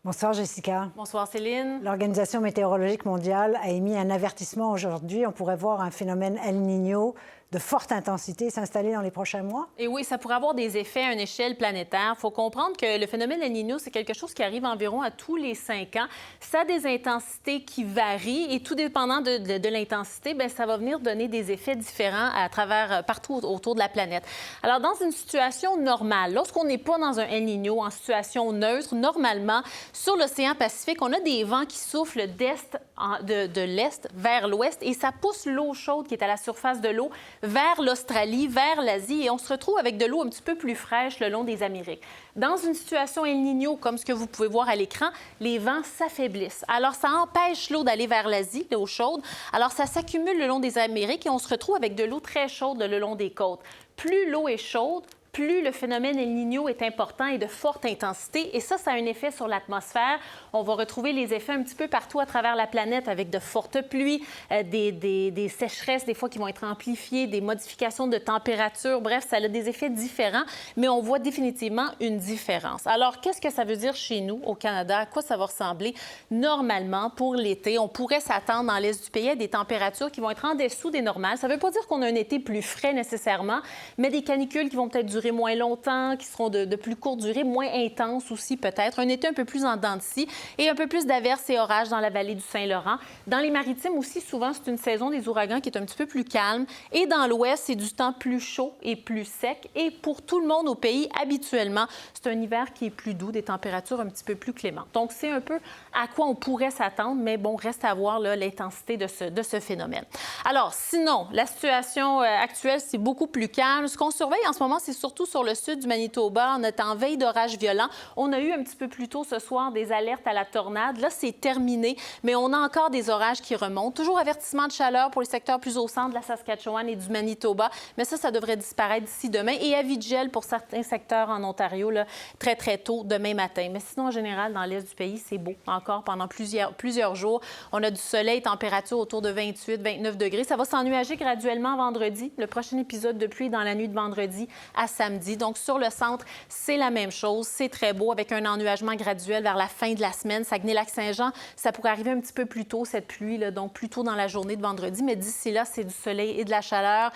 Bonsoir Jessica. Bonsoir Céline. L'Organisation météorologique mondiale a émis un avertissement aujourd'hui. On pourrait voir un phénomène El Niño de forte intensité s'installer dans les prochains mois? Et oui, ça pourrait avoir des effets à une échelle planétaire. Il faut comprendre que le phénomène El Niño, c'est quelque chose qui arrive environ à tous les 5 ans. Ça a des intensités qui varient et tout dépendant de l'intensité, bien, ça va venir donner des effets différents à travers partout autour de la planète. Alors, dans une situation normale, lorsqu'on n'est pas dans un El Niño, en situation neutre, normalement, sur l'océan Pacifique, on a des vents qui soufflent de l'est vers l'ouest et ça pousse l'eau chaude qui est à la surface de l'eau vers l'Australie, vers l'Asie, et on se retrouve avec de l'eau un petit peu plus fraîche le long des Amériques. Dans une situation El Niño, comme ce que vous pouvez voir à l'écran, les vents s'affaiblissent. Alors, ça empêche l'eau d'aller vers l'Asie, l'eau chaude. Alors, ça s'accumule le long des Amériques et on se retrouve avec de l'eau très chaude le long des côtes. Plus l'eau est chaude, plus le phénomène El Niño est important et de forte intensité. Et ça a un effet sur l'atmosphère. On va retrouver les effets un petit peu partout à travers la planète avec de fortes pluies, des sécheresses des fois qui vont être amplifiées, des modifications de température. Bref, ça a des effets différents, mais on voit définitivement une différence. Alors, qu'est-ce que ça veut dire chez nous, au Canada? À quoi ça va ressembler? Normalement, pour l'été, on pourrait s'attendre dans l'est du pays à des températures qui vont être en dessous des normales. Ça ne veut pas dire qu'on a un été plus frais nécessairement, mais des canicules qui vont peut-être durer moins longtemps, qui seront de plus courte durée, moins intenses aussi peut-être. Un été un peu plus en dents de scie et un peu plus d'averses et orages dans la vallée du Saint-Laurent. Dans les maritimes aussi, souvent, c'est une saison des ouragans qui est un petit peu plus calme. Et dans l'ouest, c'est du temps plus chaud et plus sec. Et pour tout le monde au pays, habituellement, c'est un hiver qui est plus doux, des températures un petit peu plus clémentes. Donc, c'est un peu à quoi on pourrait s'attendre, mais bon, reste à voir l'intensité de ce phénomène. Alors, sinon, la situation actuelle, c'est beaucoup plus calme. Ce qu'on surveille en ce moment, c'est surtout sur le sud du Manitoba. On est en veille d'orage violent. On a eu un petit peu plus tôt ce soir des alertes à la tornade. Là, c'est terminé, mais on a encore des orages qui remontent. Toujours avertissement de chaleur pour les secteurs plus au centre de la Saskatchewan et du Manitoba, mais ça devrait disparaître d'ici demain. Et avis de gel pour certains secteurs en Ontario, là, très, très tôt demain matin. Mais sinon, en général, dans l'est du pays, c'est beau encore pendant plusieurs jours. On a du soleil, température autour de 28-29 degrés. Ça va s'ennuager graduellement vendredi. Le prochain épisode de pluie dans la nuit de vendredi à samedi. Donc, sur le centre, c'est la même chose. C'est très beau avec un ennuagement graduel vers la fin de la semaine. Saguenay-Lac-Saint-Jean, ça pourrait arriver un petit peu plus tôt, cette pluie, là, donc plus tôt dans la journée de vendredi. Mais d'ici là, c'est du soleil et de la chaleur.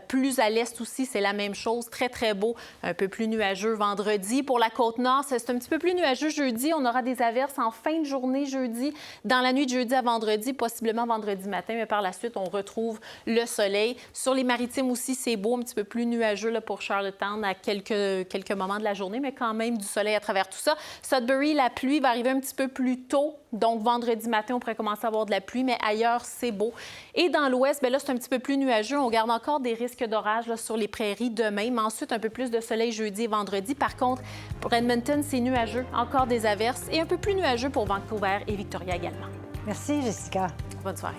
Plus à l'est aussi, c'est la même chose. Très, très beau. Un peu plus nuageux vendredi. Pour la Côte-Nord, c'est un petit peu plus nuageux jeudi. On aura des averses en fin de journée jeudi, dans la nuit de jeudi à vendredi, possiblement vendredi matin. Mais par la suite, on retrouve le soleil. Sur les maritimes aussi, c'est beau, un petit peu plus nuageux là, pour Charlottetown à quelques moments de la journée, mais quand même du soleil à travers tout ça. Sudbury, la pluie va arriver un petit peu plus tôt. Donc, vendredi matin, on pourrait commencer à avoir de la pluie, mais ailleurs, c'est beau. Et dans l'ouest, bien là, c'est un petit peu plus nuageux. On garde encore des risques d'orage là, sur les prairies demain, mais ensuite, un peu plus de soleil jeudi et vendredi. Par contre, pour Edmonton, c'est nuageux. Encore des averses et un peu plus nuageux pour Vancouver et Victoria également. Merci, Jessica. Bonne soirée.